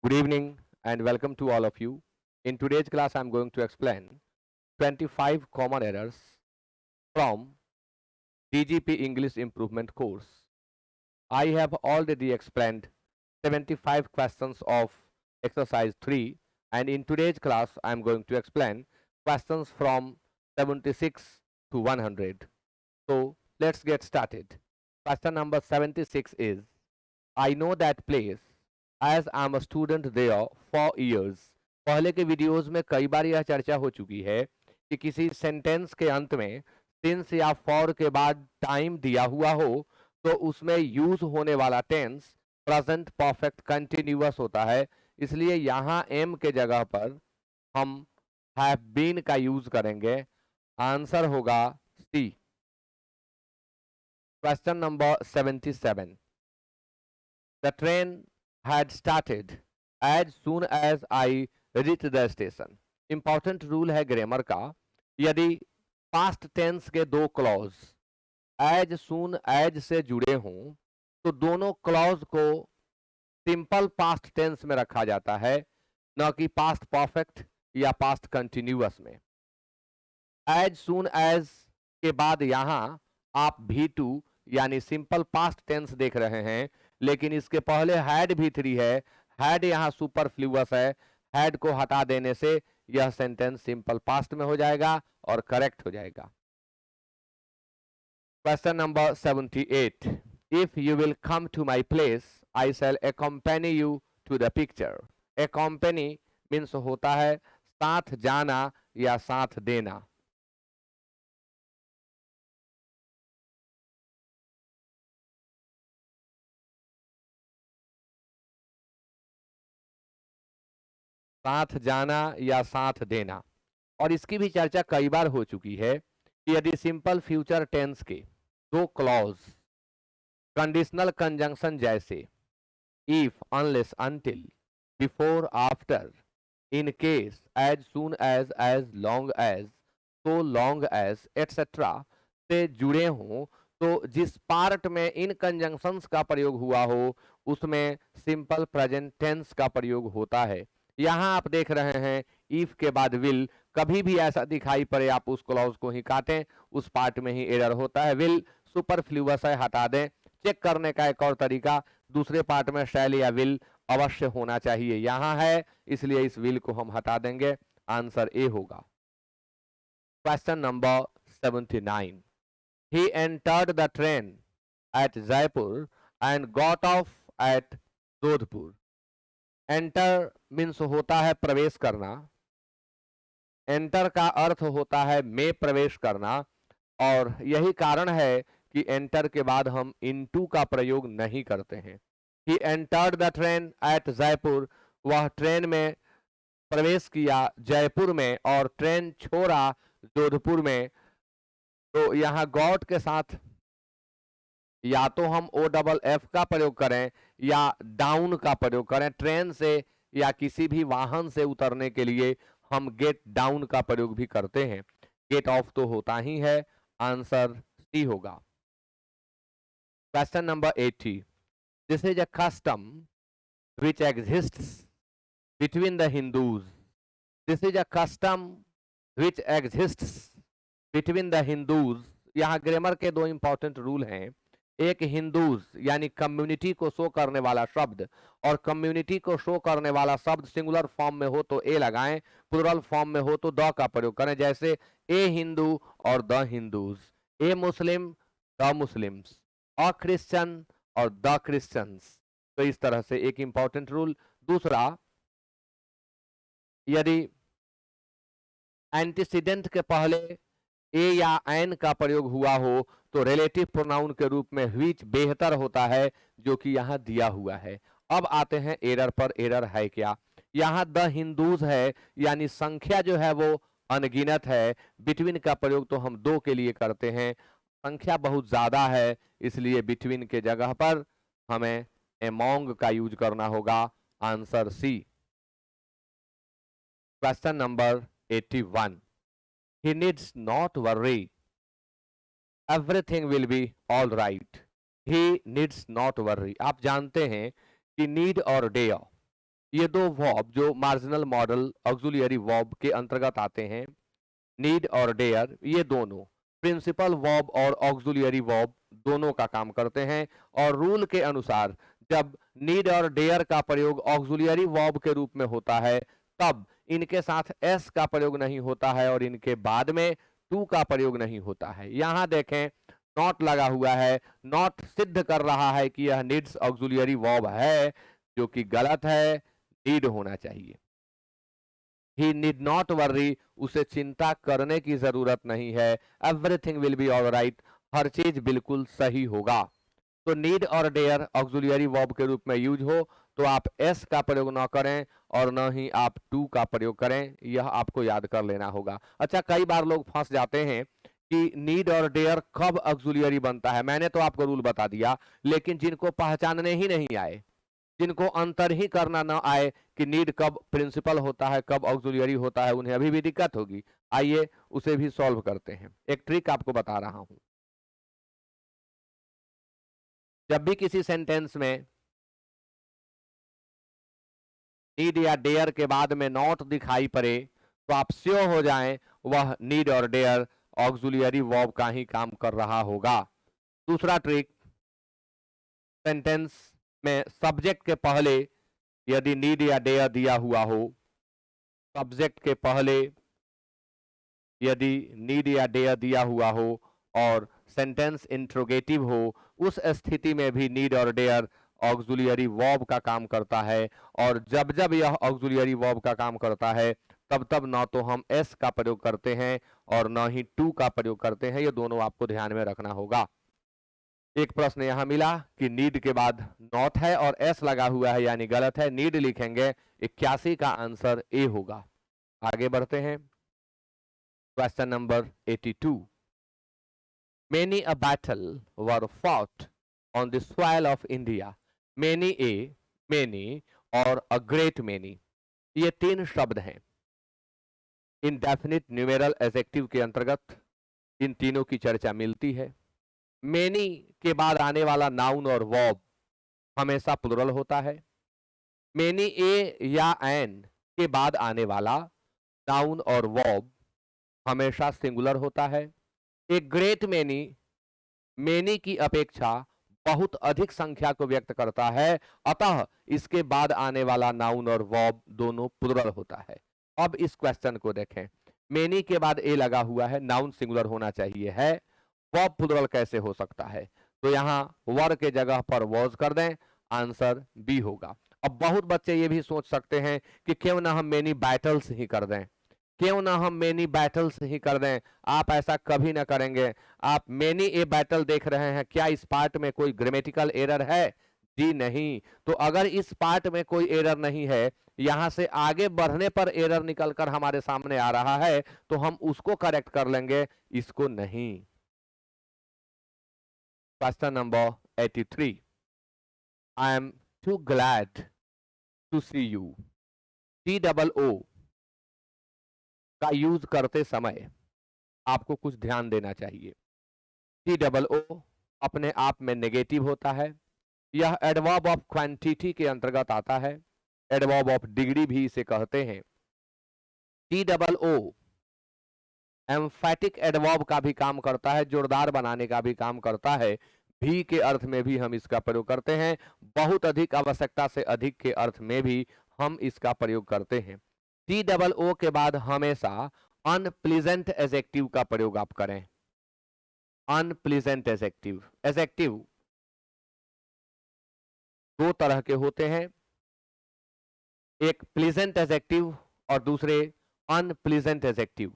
Good evening and welcome to all of you. In today's class, I'm going to explain 25 common errors from DGP English Improvement course. I have already explained 75 questions of exercise 3, and in today's class, I'm going to explain questions from 76 to 100. So let's get started. Question number 76 is, I know that place as I'm a student there for years. पहले के videos में कई बार यह चर्चा हो चुकी है कि किसी सेंटेंस के अंत में सिंस या फॉर के बाद टाइम दिया हुआ हो तो उसमें यूज होने वाला टेंस प्रेजेंट परफेक्ट कंटिन्यूअस होता है, इसलिए यहाँ एम के जगह पर हम हैव बीन का यूज करेंगे। आंसर होगा C. Question number 77, the train had started as soon as I reached the station. Important rule है ग्रामर का, यदि पास्ट टेंस के दो क्लॉज एज सून एज से जुड़े हों तो दोनों क्लॉज को सिंपल पास्ट टेंस में रखा जाता है, न कि पास्ट परफेक्ट या पास्ट कंटिन्यूअस में। एज सून एज के बाद यहां आप V2 यानी सिंपल पास्ट टेंस देख रहे हैं, लेकिन इसके पहले हैड V3 है। हैड यहां सुपरफ्लूअस है, हैड को हटा देने से यह सेंटेंस सिंपल पास्ट में हो जाएगा और करेक्ट हो जाएगा। Question number 78, if you will come to my place I shall accompany you to the picture. accompany means होता है साथ जाना या साथ देना। साथ जाना या साथ देना, और इसकी भी चर्चा कई बार हो चुकी है कि यदि सिंपल फ्यूचर टेंस के दो क्लॉज कंडीशनल कंजंक्शन जैसे if, unless, until, before, after, in case, as soon as long as, so long as etcetera से जुड़े हों तो जिस पार्ट में इन कंजंक्शंस का प्रयोग हुआ हो उसमें सिंपल प्रेजेंट टेंस का प्रयोग होता है। यहां आप देख रहे हैं इफ के बाद विल, कभी भी ऐसा दिखाई पड़े आप उस क्लॉज को ही काटें, उस पार्ट में ही एरर होता है। विल सुपरफ्लूअस है, हटा दें। चेक करने का एक और तरीका, दूसरे पार्ट में शैल या विल अवश्य होना चाहिए, यहां है इसलिए इस विल को हम हटा देंगे। आंसर ए होगा। Question number 79, he entered the train at Jaipur and got off at Jodhpur. Enter means होता है प्रवेश करना, एंटर का अर्थ होता है में प्रवेश करना, और यही कारण है कि एंटर के बाद हम इनटू का प्रयोग नहीं करते हैं। He entered the train eight Jaipur, वह ट्रेन में प्रवेश किया जयपुर में और ट्रेन छोड़ा जोधपुर में। तो यहाँ गॉट के साथ या तो हम OFF का प्रयोग करें या डाउन का प्रयोग करें। ट्रेन से या किसी भी वाहन से उतरने के लिए हम गेट डाउन का प्रयोग भी करते हैं, गेट ऑफ तो होता ही है। आंसर सी होगा। Question number 80, this is a custom which exists between the Hindus. This is a custom which exists between the Hindus. यहाँ ग्रामर के दो इंपॉर्टेंट रूल हैं, एक हिंदूज यानी कम्युनिटी को शो करने वाला शब्द, और कम्युनिटी को शो करने वाला शब्द सिंगुलर फॉर्म में हो तो ए लगाएं, प्लुरल फॉर्म में हो तो द का प्रयोग करें, जैसे ए हिंदू और the Hindus, A Muslim the Muslims, a Christian और द क्रिश्चियंस। तो इस तरह से एक इंपॉर्टेंट रूल। दूसरा, यदि एंटीसीडेंट के पहले ए या एन का प्रयोग हुआ हो तो रिलेटिव प्रोनाउन के रूप में व्हिच बेहतर होता है, जो कि यहां दिया हुआ है। अब आते हैं एरर पर। एरर है क्या? यहां द हिंदूज है यानी संख्या जो है वो अनगिनत है। बिटवीन का प्रयोग तो हम दो के लिए करते हैं, संख्या बहुत ज्यादा है इसलिए बिटवीन के जगह पर हमें एमोंग का यूज करना होगा। Answer C. Question number 81, he needs not worry, everything will be all right. he needs not worry, आप जानते हैं कि नीड और डेयर ये दो वर्ब जो मार्जिनल मॉडल ऑक्सिलरी वर्ब के अंतर्गत आते हैं, नीड और डेयर, ये दोनों प्रिंसिपल वर्ब और ऑक्सिलरी वर्ब दोनों का काम करते हैं। और रूल के अनुसार जब नीड और डेयर का प्रयोग ऑक्सिलरी वर्ब के रूप में होता है तब इनके साथ एस का प्रयोग नहीं होता है और इनके बाद में टू का प्रयोग नहीं होता है। यहां देखें नॉट लगा हुआ है, नॉट सिद्ध कर रहा है कि यह नीड्स ऑक्सिलरी वर्ब है, जो कि गलत है, नीड होना चाहिए। ही नीड नॉट वर्री, उसे चिंता करने की जरूरत नहीं है। एवरीथिंग विल बी ऑलराइट, हर चीज बिल्कुल सही होगा। तो नीड और डेयर ऑक्सिलरी वर्ब के रूप में यूज हो तो आप एस का प्रयोग न करें और न ही आप टू का प्रयोग करें, यह आपको याद कर लेना होगा। अच्छा, कई बार लोग फंस जाते हैं कि नीड और डेयर कब ऑक्सिलरी बनता है। मैंने तो आपको रूल बता दिया, लेकिन जिनको पहचानने ही नहीं आए, जिनको अंतर ही करना ना आए कि नीड कब प्रिंसिपल होता है कब ऑक्सिलरी होता है, उन्हें अभी भी दिक्कत होगी। आइए उसे भी सॉल्व करते हैं। एक ट्रिक आपको बता रहा हूं। जब भी किसी सेंटेंस में नीड या डेयर के बाद में नॉट दिखाई पड़े तो आप श्योर हो जाएं वह नीड और डेयर ऑक्सिलरी वर्ब का ही काम कर रहा होगा। दूसरा ट्रिक, सेंटेंस में सब्जेक्ट के पहले यदि नीड या डेयर दिया हुआ हो, सब्जेक्ट के पहले यदि नीड या डेयर दिया हुआ हो और सेंटेंस इंट्रोगेटिव हो, उस स्थिति में भी नीड और डेयर ऑक्सिलरी वर्ब का काम करता है। और जब जब यह ऑक्सिलरी वर्ब का काम करता है तब तब ना तो हम एस का प्रयोग करते हैं और ना ही टू का प्रयोग करते हैं। ये दोनों आपको ध्यान में रखना होगा। एक प्रश्न यहां मिला कि नीड के बाद नॉट है और एस लगा हुआ है, यानी गलत है। नीड लिखेंगे, 81 का आंसर ए होगा। आगे बढ़ते हैं। Question number 82। Many a battle were fought on the soil of India. Many a, many और a great many, ये तीन शब्द हैं। इनडेफिनिट न्यूमेरल एडजेक्टिव के अंतर्गत इन तीनों की चर्चा मिलती है। मेनी के बाद आने वाला नाउन और वर्ब हमेशा प्लुरल होता है। मेनी ए या एन के बाद आने वाला नाउन और वर्ब हमेशा सिंगुलर होता है। एक ग्रेट मेनी मेनी की अपेक्षा बहुत अधिक संख्या को व्यक्त करता है, अतः इसके बाद आने वाला नाउन और वर्ब दोनों प्लुरल होता है। अब इस क्वेश्चन को देखें। मेनी के बाद ए लगा हुआ है, नाउन सिंगुलर होना चाहिए है, वर्ब प्लुरल कैसे हो सकता है? तो यहां वर के जगह पर वॉज कर दें, आंसर बी होगा। अब बहुत बच्चे ये भी सोच सकते हैं कि क्यों ना हम मेनी बैटल्स ही कर दें, क्यों ना हम मेनी बैटल्स ही कर दें। आप ऐसा कभी ना करेंगे। आप मेनी ए बैटल देख रहे हैं, क्या इस पार्ट में कोई ग्रामेटिकल एरर है? जी नहीं। तो अगर इस पार्ट में कोई एरर नहीं है, यहां से आगे बढ़ने पर एरर निकलकर हमारे सामने आ रहा है तो हम उसको करेक्ट कर लेंगे, इसको नहीं। Question number 83। I am too glad to see you. T double O का यूज करते समय आपको कुछ ध्यान देना चाहिए। टी डबल ओ अपने आप में नेगेटिव होता है। यह एडवर्ब ऑफ क्वांटिटी के अंतर्गत आता है। एडवर्ब ऑफ डिग्री भी इसे कहते हैं। T double O emphatic adverb का भी काम करता है, जोरदार बनाने का भी काम करता है। भी के अर्थ में भी हम इसका प्रयोग करते हैं। बहुत अधिक, आवश्यकता से अधिक के अर्थ में भी हम इसका प्रयोग करते हैं। टी डबल ओ के बाद हमेशा अनप्लीजेंट एडजेक्टिव का प्रयोग आप करें। अनप्लीजेंट एडजेक्टिव, एडजेक्टिव दो तरह के होते हैं, एक प्लीजेंट एडजेक्टिव और दूसरे अनप्लीजेंट एडजेक्टिव।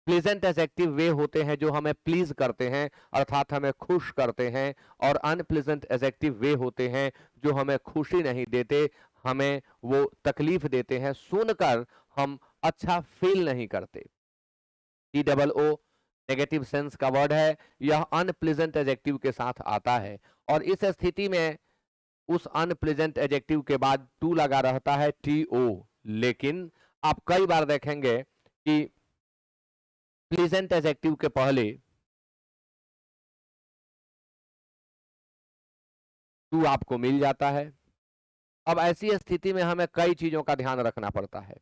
प्लीजेंट एडजेक्टिव वे होते हैं जो हमें प्लीज करते हैं, अर्थात हमें खुश करते हैं, और अनप्लीजेंट एडजेक्टिव वे होते हैं जो हमें खुशी नहीं देते, हमें वो तकलीफ देते हैं, सुनकर हम अच्छा फील नहीं करते। T double O negative sense का वर्ड है, यह अनप्लीजेंट एडजेक्टिव के साथ आता है और इस स्थिति में उस अनप्लीजेंट एडजेक्टिव के बाद टू लगा रहता है, टी ओ। लेकिन आप कई बार देखेंगे कि प्लीजेंट एडजेक्टिव के पहले टू आपको मिल जाता है, अब ऐसी स्थिति में हमें कई चीजों का ध्यान रखना पड़ता है।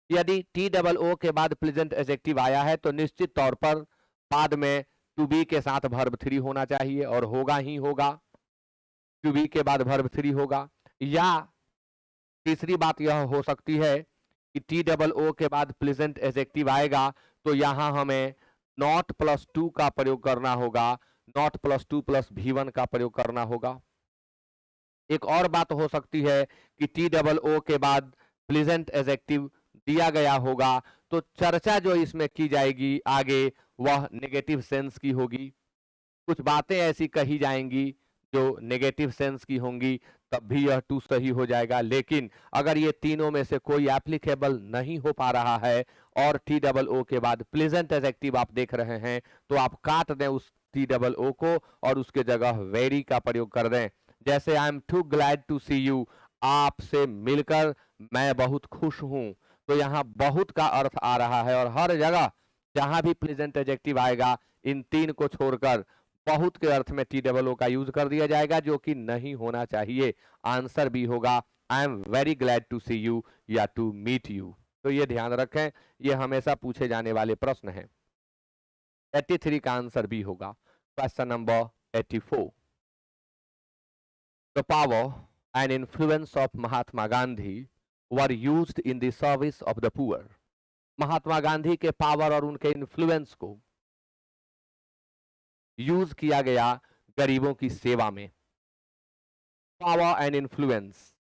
यदि टी डबल ओ के बाद प्रेजेंट एडजेक्टिव आया है तो निश्चित तौर पर बाद में टू बी के साथ वर्ब थ्री होना चाहिए, और होगा ही होगा, टू बी के बाद वर्ब थ्री होगा। या तीसरी बात यह हो सकती है कि टी डबल ओ के बाद प्रेजेंट एडजेक्टिव आएगा तो यहां हमें नॉट प्लस टू का प्रयोग करना होगा, not plus two plus V1 का प्रयोग करना होगा। एक और बात हो सकती है कि टी डबल ओ के बाद प्लेजेंट एडजेक्टिव दिया गया होगा तो चर्चा जो इसमें की जाएगी आगे वह नेगेटिव सेंस की होगी। कुछ बातें ऐसी कही जाएंगी जो नेगेटिव सेंस की होंगी, तब भी यह टू सही हो जाएगा। लेकिन अगर ये तीनों में से कोई एप्लीकेबल नहीं हो पा रहा है और टी डबल ओ के बाद प्लेजेंट एडजेक्टिव आप देख रहे हैं तो आप काट दें उस टी डबल ओ को और उसके जगह वेरी का प्रयोग कर दें। जैसे I am too glad to see you, आपसे मिलकर मैं बहुत खुश हूं, तो यहाँ बहुत का अर्थ आ रहा है और हर जगह जहां भी प्रेजेंट एडजेक्टिव आएगा इन तीन को छोड़कर बहुत के अर्थ में टी डबल ओ का यूज कर दिया जाएगा, जो कि नहीं होना चाहिए। आंसर भी होगा I am very glad to see you या टू मीट यू। तो ये ध्यान रखें, ये हमेशा पूछे जाने वाले प्रश्न हैं। 83 का आंसर भी होगा। Question number 84। The power and influence of Mahatma Gandhi were used in the service of the poor. Mahatma Gandhi के पावर और उनके इन्फ्लुएंस को यूज किया गया गरीबों की सेवा में। Power and influence,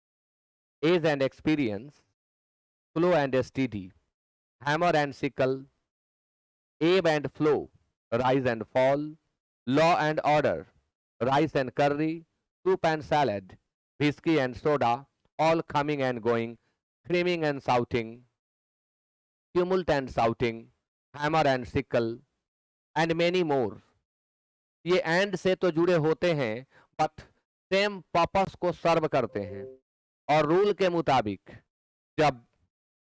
age and experience, flow and steady, hammer and sickle, ebb and flow, rise and fall, law and order, rice and curry, soup and salad, whiskey and soda, all coming and going, screaming and shouting, tumult and shouting, hammer and sickle, and many more. ये and से तो जुड़े होते हैं but same purpose को सर्व करते हैं, और रूल के मुताबिक जब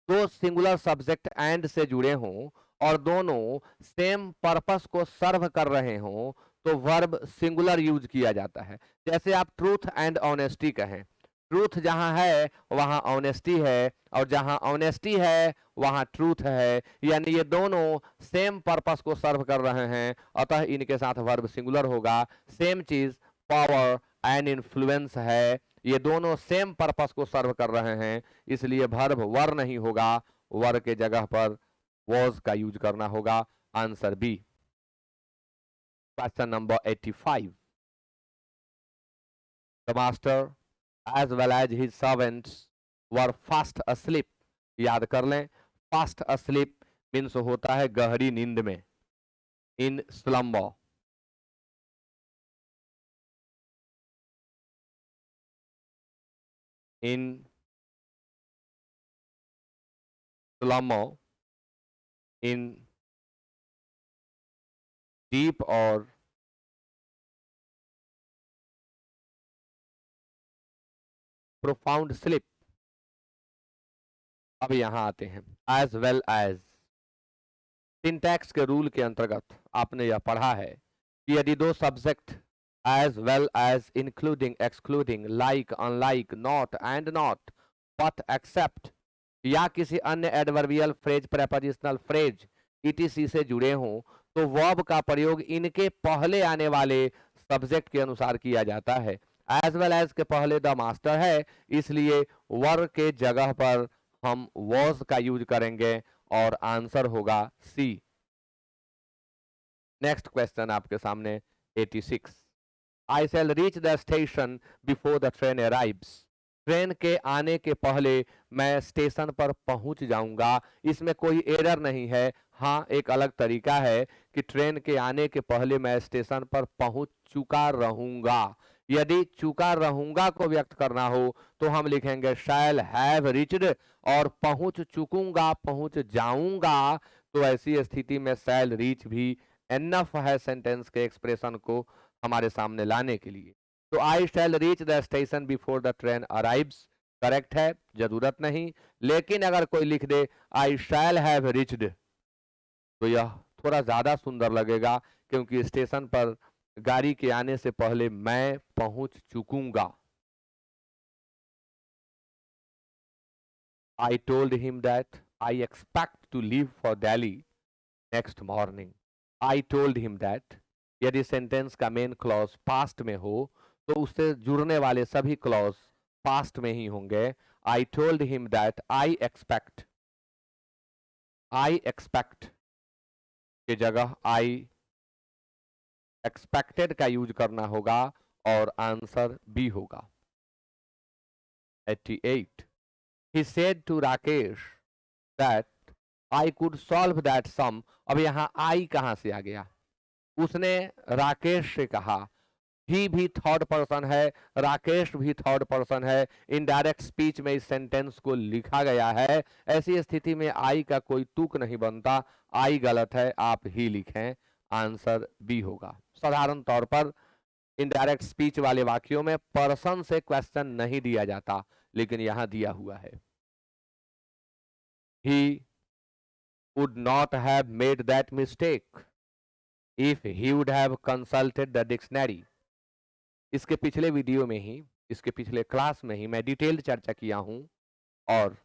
दो सिंगुलर सब्जेक्ट एंड से जुड़े हों और दोनों सेम पर्पस को सर्व कर रहे हों तो वर्ब सिंगुलर यूज किया जाता है। जैसे आप ट्रूथ एंड ऑनेस्टी कहें, ट्रूथ जहां है वहां ऑनेस्टी है, और जहां ऑनेस्टी है वहां ट्रूथ है, यानी ये दोनों सेम पर्पस को सर्व कर रहे हैं, अतः इनके साथ वर्ब सिंगुलर होगा। सेम चीज पावर एंड इन्फ्लुएंस है, ये दोनों सेम पर्पस को सर्व कर रहे हैं, इसलिए वर्ब वर नहीं होगा, वर के जगह पर वॉज का यूज करना होगा। Answer B. Question number 85। The master as well as his servants were fast asleep. याद कर लें, fast asleep मीन्स होता है गहरी नींद में, in slumber. in slumber, in deep or profound sleep. अब यहां आते हैं as well as। सिंटैक्स के रूल के अंतर्गत आपने यह पढ़ा है कि यदि दो subject as well as, including, excluding, like, unlike, not and not, but, except या किसी अन्य adverbial phrase, prepositional phrase etc से जुड़े हों तो वर्ब का प्रयोग इनके पहले आने वाले सब्जेक्ट के अनुसार किया जाता है। एज वेल एज के पहले द मास्टर है, इसलिए वर के जगह पर हम वॉज का यूज करेंगे और आंसर होगा सी। नेक्स्ट क्वेश्चन आपके सामने 86। I shall reach the station before the train arrives. Train के आने के पहले मैं स्टेशन पर पहुंच जाऊंगा। इसमें कोई एरर नहीं है। हाँ, एक अलग तरीका है कि ट्रेन के आने के पहले मैं स्टेशन पर पहुंच चुका रहूंगा। यदि चुका रहूंगा को व्यक्त करना हो तो हम लिखेंगे शैल हैव रिच्ड, और पहुंच चुकूंगा, पहुंच जाऊंगा, तो ऐसी स्थिति में शैल रीच भी एनफ है सेंटेंस के एक्सप्रेशन को हमारे सामने लाने के लिए। तो I shall reach the station before the train arrives correct है, जरूरत नहीं। लेकिन अगर कोई लिख दे आई शैल हैव रिच्ड तो यह थोड़ा ज्यादा सुंदर लगेगा, क्योंकि स्टेशन पर गाड़ी के आने से पहले मैं पहुंच चुकूंगा। I told him that I expect to leave for Delhi next morning. I told him that यदि सेंटेंस का मेन क्लॉज पास्ट में हो तो उससे जुड़ने वाले सभी क्लॉज पास्ट में ही होंगे. I told him that I expect की जगह I expected का यूज करना होगा और आंसर बी होगा. 88. He said to Rakesh that I could solve that sum. अब यहां I कहां से आ गया? उसने राकेश से कहा. ही भी थर्ड पर्सन है, राकेश भी थर्ड पर्सन है. इनडायरेक्ट स्पीच में इस सेंटेंस को लिखा गया है. ऐसी स्थिति में आई का कोई तुक नहीं बनता. आई गलत है, आप ही लिखें. आंसर बी होगा. साधारण तौर पर इनडायरेक्ट स्पीच वाले वाक्यों में पर्सन से क्वेश्चन नहीं दिया जाता, लेकिन यहां दिया हुआ है. He would not have made that mistake if he would have consulted the dictionary. इसके पिछले वीडियो में ही, इसके पिछले क्लास में ही मैं डिटेल्ड चर्चा किया हूं. और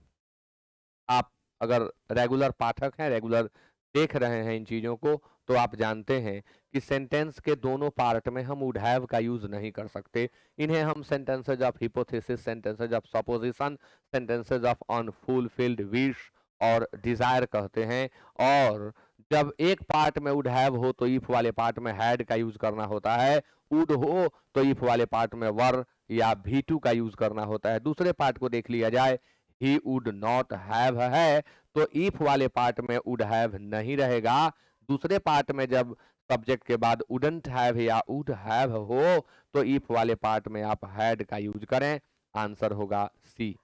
आप अगर रेगुलर पाठक हैं, रेगुलर देख रहे हैं इन चीजों को, तो आप जानते हैं कि सेंटेंस के दोनों पार्ट में हम वुड हैव का यूज नहीं कर सकते. इन्हें हम sentences of hypothesis, sentences of supposition, sentences of unfulfilled wish और डिजायर कहते हैं. और जब एक पार्ट में वुड हैव हो तो इफ वाले पार्ट में हैड का यूज करना होता है. वुड हो तो इफ वाले पार्ट में वर या V2 का यूज करना होता है. दूसरे पार्ट को देख लिया जाए. ही वुड नॉट हैव है तो इफ वाले पार्ट में वुड हैव नहीं रहेगा. दूसरे पार्ट में जब सब्जेक्ट के बाद वुडंट हैव या वुड हैव हो तो इफ वाले पार्ट में आप हैड का यूज करें. आंसर होगा सी.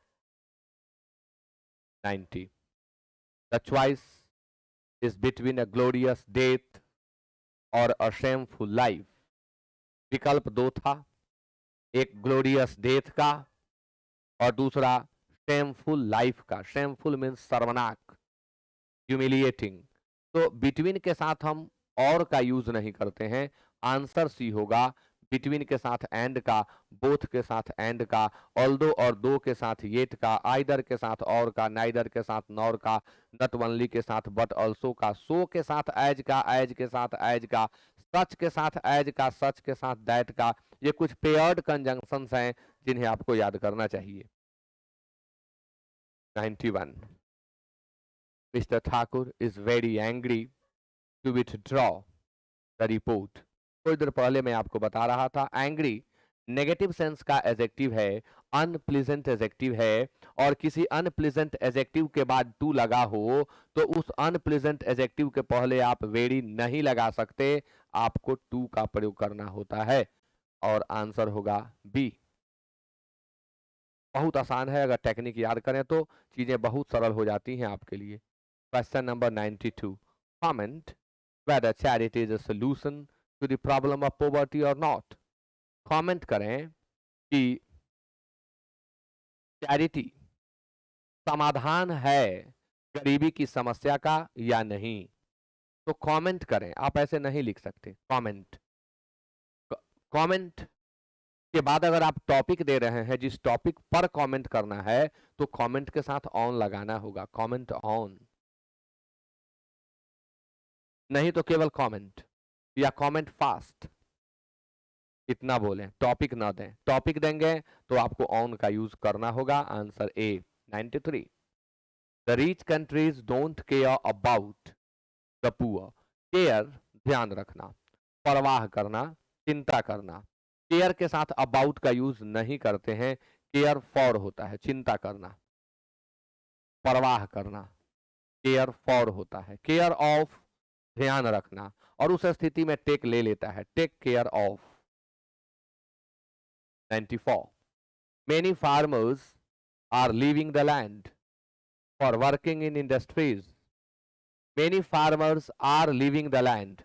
90. The choice is between a glorious death और a shameful life. विकल्प दो था, एक ग्लोरियस डेथ का और दूसरा शेमफुल लाइफ का. शेमफुल मीन्स शर्मनाक, ह्यूमिलिएटिंग. तो बिटवीन के साथ हम और का यूज नहीं करते हैं. आंसर सी होगा. बिटवीन के साथ एंड का, बोथ के साथ एंड का, ऑल्दो और दो के साथ येट का, आइदर के साथ और का, नाइदर के साथ नॉर का, नॉट ओनली के साथ बट ऑल्सो का, सो के साथ एज का, एज के साथ एज का, सच के साथ एज का, सच के साथ दैट का. ये कुछ पेयर्ड कंजंक्शंस हैं जिन्हें आपको याद करना चाहिए. 91. Mr. Thakur is very angry to withdraw the report. थोड़ी देर पहले मैं आपको बता रहा था, एंग्री नेगेटिव सेंस का एडजेक्टिव है, अनप्लीजेंट एडजेक्टिव है. और किसी अनप्लीजेंट एडजेक्टिव के बाद टू लगा हो तो उस अनप्लीजेंट एडजेक्टिव के पहले आप वेरी नहीं लगा सकते, आपको टू का प्रयोग करना होता है. और आंसर होगा बी. बहुत आसान है, अगर टेक्निक याद करें तो चीजें बहुत सरल हो जाती हैं आपके लिए. Question number 92. Comment whether charity is a solution to the problem of poverty or not. Comment करें कि चैरिटी समाधान है गरीबी की समस्या का या नहीं. तो कमेंट करें, आप ऐसे नहीं लिख सकते. कमेंट कमेंट के बाद अगर आप टॉपिक दे रहे हैं, जिस टॉपिक पर कमेंट करना है, तो कमेंट के साथ ऑन लगाना होगा. कमेंट ऑन, नहीं तो केवल कमेंट या कमेंट फास्ट, इतना बोलें. टॉपिक ना दें. टॉपिक देंगे तो आपको ऑन का यूज करना होगा. Answer A. 93. The rich countries don't care about the poor. Care ध्यान रखना, परवाह करना, चिंता करना. केयर के साथ अबाउट का यूज नहीं करते हैं. केयर फॉर होता है, चिंता करना, परवाह करना. केयर फॉर होता है, केयर ऑफ ध्यान रखना, और उस स्थिति में टेक ले लेता है, take care of. 94. Many farmers are leaving the land for working in industries. Many farmers are leaving the land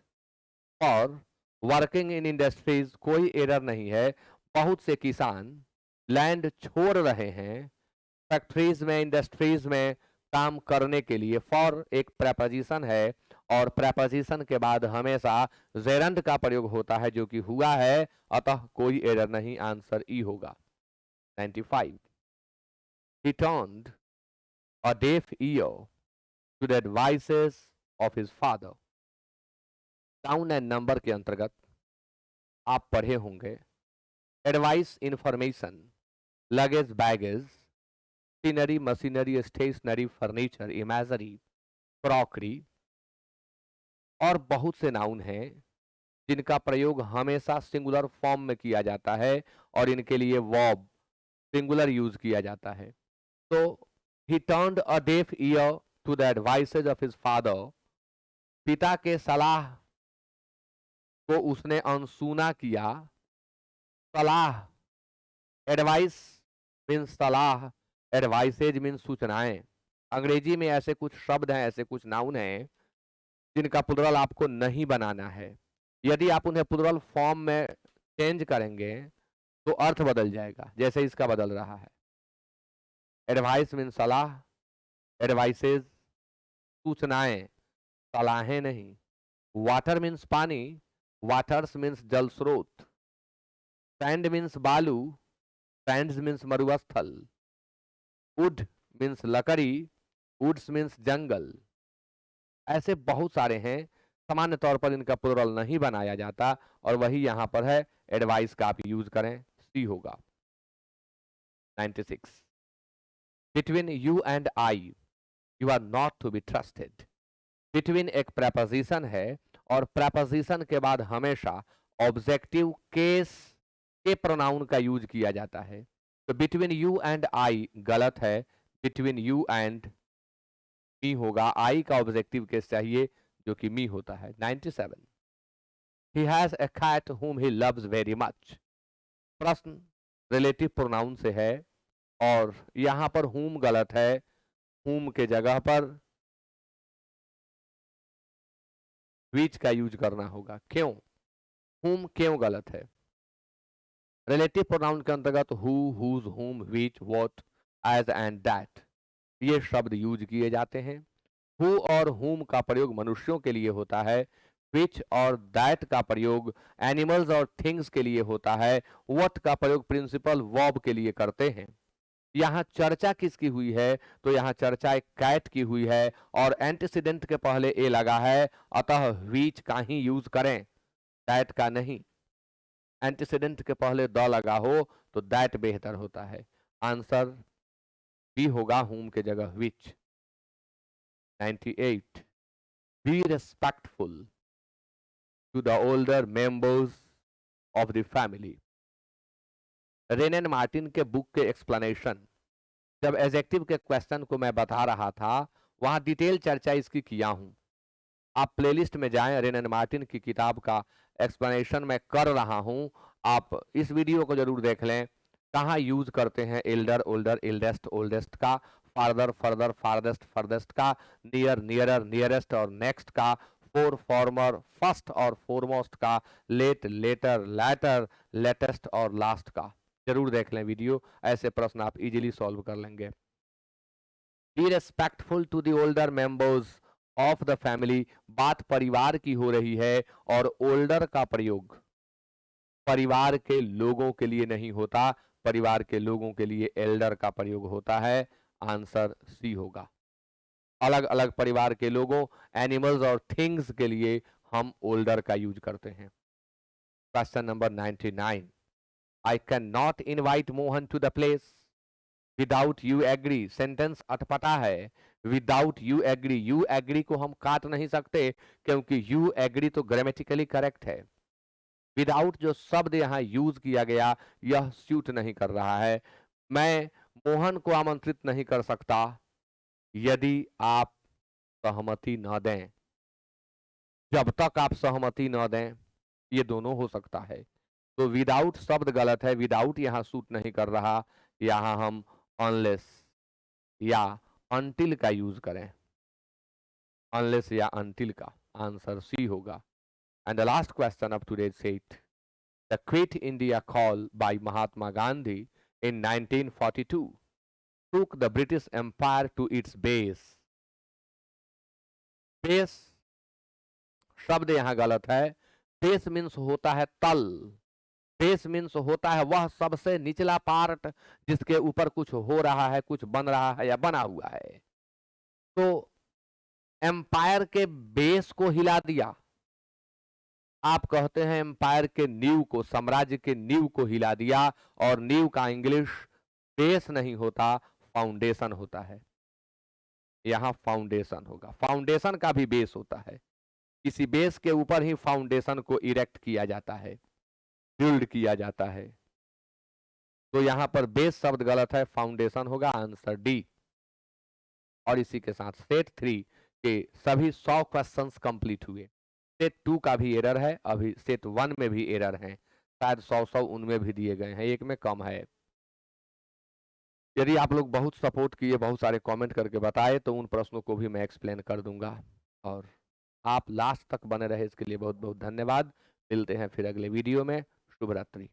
for working in industries. कोई एरर नहीं है. बहुत से किसान लैंड छोड़ रहे हैं फैक्ट्रीज में, इंडस्ट्रीज में काम करने के लिए. फॉर एक प्रेपोजिशन है और प्रेपोजिशन के बाद हमेशा जेरंड का प्रयोग होता है, जो कि हुआ है, अतः कोई एरर नहीं. आंसर ई होगा. 95. He turned a deaf ear to the advices of his father. Noun and number के अंतर्गत आप पढ़े होंगे advice, information, luggage, baggage, scenery, machinery, stationery, furniture, imagery, crockery और बहुत से नाउन हैं जिनका प्रयोग हमेशा सिंगुलर फॉर्म में किया जाता है और इनके लिए वर्ब सिंगुलर यूज किया जाता है। तो he turned a deaf ear to the advices of his father, पिता के सलाह को उसने अनसुना किया। सलाह, एडवाइस मीन्स सलाह, एडवाइसेज मीन्स सूचनाएं। अंग्रेजी में ऐसे कुछ शब्द हैं, ऐसे कुछ नाउन हैं जिनका प्लुरल आपको नहीं बनाना है। यदि आप उन्हें प्लुरल फॉर्म में चेंज करेंगे तो अर्थ बदल जाएगा, जैसे इसका बदल रहा है। एडवाइस मीन्स सलाह, एडवाइसेज सूचनाएं, सलाहें नहीं। वाटर मीन्स पानी, वाटर्स मीन्स जल स्रोत। सैंड मीन्स बालू, सैंड्स मीन्स मरुस्थल। वुड मीन्स लकड़ी, वुड्स मीन्स जंगल। ऐसे बहुत सारे हैं, सामान्य तौर पर इनका प्लुरल नहीं बनाया जाता और वही यहां पर है। एडवाइस का आप यूज करें, सी होगा। 96 between you and I you are not to be trusted. Between एक प्रेपोजिशन है और प्रेपोजिशन के बाद हमेशा ऑब्जेक्टिव केस के प्रोनाउन का यूज किया जाता है। तो बिटवीन यू एंड आई गलत है, बिटवीन यू एंड मी होगा। आई का ऑब्जेक्टिव केस चाहिए जो कि मी होता है। 97 he has a cat whom he loves very much। प्रश्न रिलेटिव प्रोनाउन से है और यहां पर whom गलत है, whom के जगह पर which का यूज करना होगा। क्यों? whom क्यों गलत है? रिलेटिव प्रोनाउन के अंतर्गत who, whose, whom, which, what, as and that ये शब्द यूज किए जाते हैं। हु और whom का प्रयोग मनुष्यों के लिए होता है। which और that का प्रयोग एनिमल्स और थिंग्स के लिए होता है। what का प्रयोग प्रिंसिपल वर्ब के लिए करते हैं। यहाँ चर्चा किसकी हुई है? तो यहाँ चर्चा एक कैट की हुई है और एंटीसीडेंट के पहले ए लगा है, अतः which का ही यूज करें, that का नहीं। एंटीसीडेंट के पहले द लगा हो तो that बेहतर होता है। आंसर बी होगा, whom के जगह which। 98 be respectful to the older members of the family। Rain and Martin के बुक के एक्सप्लेनेशन, जब एडजेक्टिव के क्वेश्चन को मैं बता रहा था वहां डिटेल चर्चा इसकी किया हूं। आप प्लेलिस्ट में जाएं, रेन एंड मार्टिन की किताब का एक्सप्लेनेशन मैं कर रहा हूं, आप इस वीडियो को जरूर देख लें। कहाँ यूज करते हैं एल्डर, ओल्डर, एल्डेस्ट, ओल्डेस्ट का, फार्दर, फर्दर, फार्देस्ट, फर्देस्ट का, नियर, नियरर, नियरेस्ट और नेक्स्ट का, फोर, फॉर्मर, फर्स्ट और फोरमोस्ट का, लेट, लेटर, लैटर, लेटेस्ट और लास्ट का। जरूर देख लें वीडियो, ऐसे प्रश्न आप इजीली सॉल्व कर लेंगे। Be respectful to the older members of the family, बात परिवार की हो रही है और ओल्डर का प्रयोग परिवार के लोगों के लिए नहीं होता, परिवार के लोगों के लिए एल्डर का प्रयोग होता है। आंसर सी होगा। अलग अलग परिवार के लोगों, एनिमल्स और थिंग्स के लिए हम ओल्डर का यूज करते हैं। Question number 99 I can not invite Mohan to the place without you agree. Sentence अटपटा है। Without you agree, you agree को हम काट नहीं सकते क्योंकि यू एग्री तो ग्रामेटिकली करेक्ट है। विदाउट जो शब्द यहां यूज किया गया यह सूट नहीं कर रहा है। मैं मोहन को आमंत्रित नहीं कर सकता यदि आप सहमति न दें। जब तक आप सहमति न दें, ये दोनों हो सकता है। तो विदाउट शब्द गलत है, विदाउट यहां सूट नहीं कर रहा। यहां हम अनलेस या अनटिल का यूज करें, अनलेस या अनटिल का। आंसर सी होगा। And the last question of today's set the quit India call by Mahatma Gandhi in 1942 took the British Empire to its base। Base शब्द यहां गलत है। बेस मीन्स होता है तल, बेस मीन्स होता है वह सबसे निचला पार्ट जिसके ऊपर कुछ हो रहा है, कुछ बन रहा है या बना हुआ है। तो एम्पायर के बेस को हिला दिया। आप कहते हैं एम्पायर के नींव को, साम्राज्य के नींव को हिला दिया, और नींव का इंग्लिश बेस नहीं होता, फाउंडेशन होता है। यहां फाउंडेशन होगा, फाउंडेशन का भी बेस होता है, किसी बेस के ऊपर ही फाउंडेशन को इरेक्ट किया जाता है, बिल्ड किया जाता है। तो यहां पर बेस शब्द गलत है, फाउंडेशन होगा, आंसर डी। और इसी के साथ सेट 3 के सभी 100 क्वेश्चंस कंप्लीट हुए। सेट 2 का भी एरर है, अभी सेट 1 में भी एरर है, शायद 100 उनमें भी दिए गए हैं, एक में कम है। यदि आप लोग बहुत सपोर्ट किए, बहुत सारे कमेंट करके बताए, तो उन प्रश्नों को भी मैं एक्सप्लेन कर दूंगा। और आप लास्ट तक बने रहे इसके लिए बहुत बहुत धन्यवाद। मिलते हैं फिर अगले वीडियो में। शुभ रात्रि।